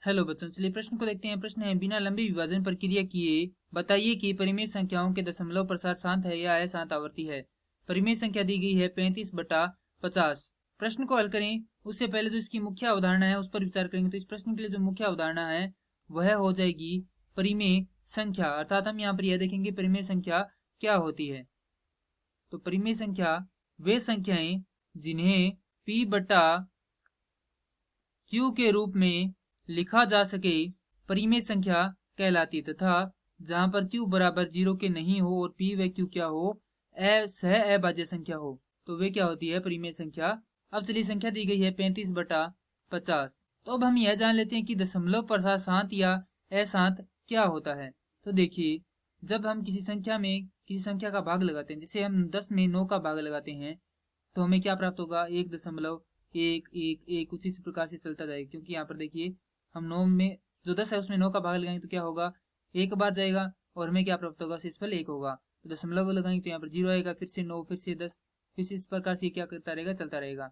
Hello बच्चों, चलिए प्रश्न को देखते हैं। प्रश्न है, बिना लंबी विभाजन प्रक्रिया किए बताइए कि परिमेय संख्याओं के दशमलव प्रसार शांत है या अशांत आवर्ती है। परिमेय संख्या दी गई है 35/50। प्रश्न को हल करें उससे पहले जो इसकी मुख्य अवधारणा है उस पर विचार करेंगे। तो इस प्रश्न के लिए जो मुख्य अवधारणा है वह हो जाएगी परिमेय संख्या, अर्थात हम यहाँ पर यह देखेंगे परिमेय संख्या क्या होती है। तो परिमेय संख्या वे संख्याएं जिन्हें P/Q के रूप में लिखा जा सके परिमेय संख्या कहलाती है, तथा जहां पर Q बराबर 0 के नहीं हो और P व Q क्या हो, सह अभाज्य संख्या हो, तो वे क्या होती है परिमेय संख्या। अब चलिए संख्या दी गई है 35/50। तो अब हम यह जान लेते हैं कि दशमलव प्रसार शांत या अशांत क्या होता है। तो देखिए, जब हम किसी संख्या का भाग लगाते हैं, जैसे हम 10 में 9 का भाग लगाते हैं, तो हमें क्या प्राप्त होगा 1.111, उसी प्रकार से चलता जाएगा। क्योंकि यहाँ पर देखिए, हम 9 में जो 10 है उसमें 9 का भाग लगाएंगे तो क्या होगा, एक बार जाएगा और हमें क्या प्राप्त होगा, शेषफल 1 होगा। तो दशमलव लगाएंगे तो यहाँ पर 0 आएगा, फिर से 9, फिर से 10, फिर से इस प्रकार से क्या करता रहेगा, चलता रहेगा।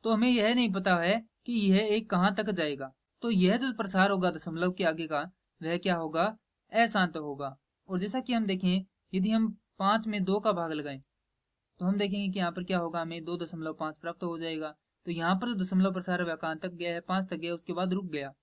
तो हमें यह नहीं पता है कि यह एक कहाँ तक जाएगा। तो यह जो प्रसार होगा दशमलव के आगे का, वह क्या होगा, अशांत होगा। और जैसा कि हम देखें, यदि हम 5 में 2 का भाग लगाएं तो हम देखेंगे कि यहाँ पर क्या होगा, हमें 2.5 प्राप्त हो जाएगा। तो यहाँ पर जो दशमलव प्रसार है कहाँ तक गया है, 5 तक गया, उसके बाद रुक गया।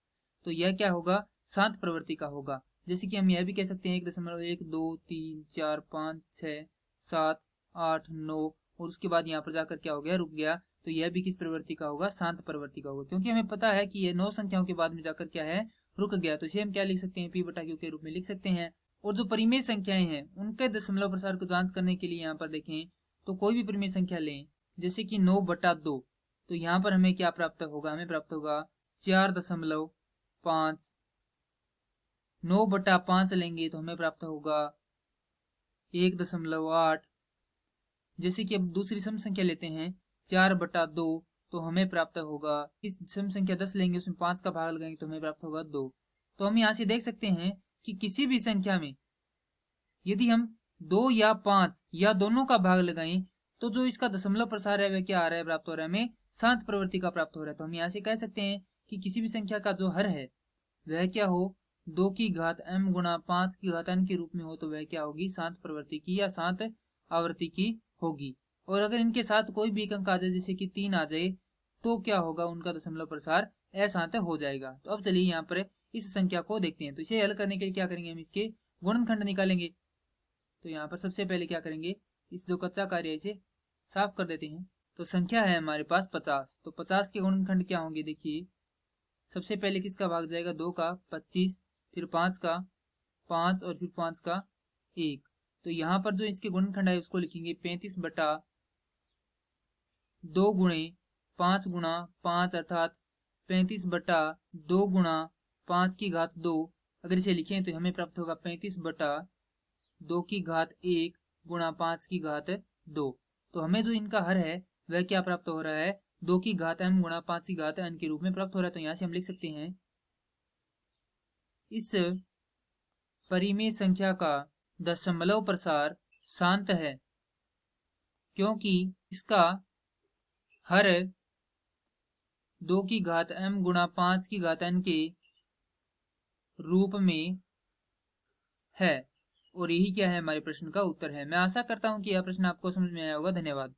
तो यह क्या होगा, शांत प्रवृत्ति का होगा। जैसे कि हम यह भी कह सकते हैं 1.1, 2, 3, 4, 5, 6, 7, 8, 9, और उसके बाद यहाँ पर जाकर क्या हो गया, रुक गया। तो यह भी किस प्रवृत्ति का होगा, शांत प्रवृत्ति का होगा। क्योंकि हमें पता है कि यह 9 संख्याओं के बाद में जाकर क्या है, रुक गया। तो इसे हम क्या लिख सकते हैं, P/Q के रूप में लिख सकते हैं। और जो परिमेय संख्याएं हैं उनके दशमलव प्रसार को जांच करने के लिए यहाँ पर देखें तो कोई भी परिमेय संख्या लें, जैसे कि 9/2, तो यहाँ पर हमें क्या प्राप्त होगा, हमें प्राप्त होगा 4.5। 9/5 लेंगे तो हमें प्राप्त होगा 1.8। जैसे कि अब दूसरी सम संख्या लेते हैं 4/2, तो हमें प्राप्त होगा, इस सम संख्या 10 लेंगे, उसमें 5 का भाग लगाएंगे तो हमें प्राप्त होगा 2। तो हम यहाँ से देख सकते हैं कि किसी भी संख्या में यदि हम 2 या 5 या दोनों का भाग लगाएं तो जो इसका दशमलव प्रसार है वह क्या आ रहा है, प्राप्त हो रहा है, हमें शांत प्रवृत्ति का प्राप्त हो रहा है। तो हम यहाँ से कह सकते हैं कि किसी भी संख्या का जो हर है वह क्या हो, 2 की घात m गुणा 5 की घात n के रूप में हो, तो वह क्या होगी, शांत प्रवृत्ति की या शांत आवृत्ति की होगी। और अगर इनके साथ कोई भी एक अंक आ जाए, जैसे कि 3 आ जाए, तो क्या होगा, उनका दशमलव प्रसार अशांत हो जाएगा। तो अब चलिए यहाँ पर इस संख्या को देखते हैं। तो इसे हल करने के लिए क्या करेंगे, हम इसके गुणनखंड निकालेंगे। तो यहाँ पर सबसे पहले क्या करेंगे, इस जो कच्चा कार्य है इसे साफ कर देते हैं। तो संख्या है हमारे पास 50, तो 50 के गुणनखंड क्या होंगे, देखिए सबसे पहले किसका भाग जाएगा, 2 का 25, फिर 5 का 5, और फिर 5 का 1। तो यहाँ पर जो इसके गुणनखंड है उसको लिखेंगे 35/2 गुणे 5 गुणा 5, अर्थात 35/2 गुणा 5 की घात 2। अगर इसे लिखें तो हमें प्राप्त होगा 35/2 की घात 1 गुणा 5 की घात 2। तो हमें जो इनका हर है वह क्या प्राप्त हो रहा है, 2 की घात m गुणा 5 की घात n के रूप में प्राप्त हो रहा है। तो यहाँ से हम लिख सकते हैं, इस परिमेय संख्या का दशमलव प्रसार शांत है क्योंकि इसका हर 2 की घात m गुणा 5 की घात n के रूप में है। और यही क्या है, हमारे प्रश्न का उत्तर है। मैं आशा करता हूं कि यह प्रश्न आपको समझ में आया होगा। धन्यवाद।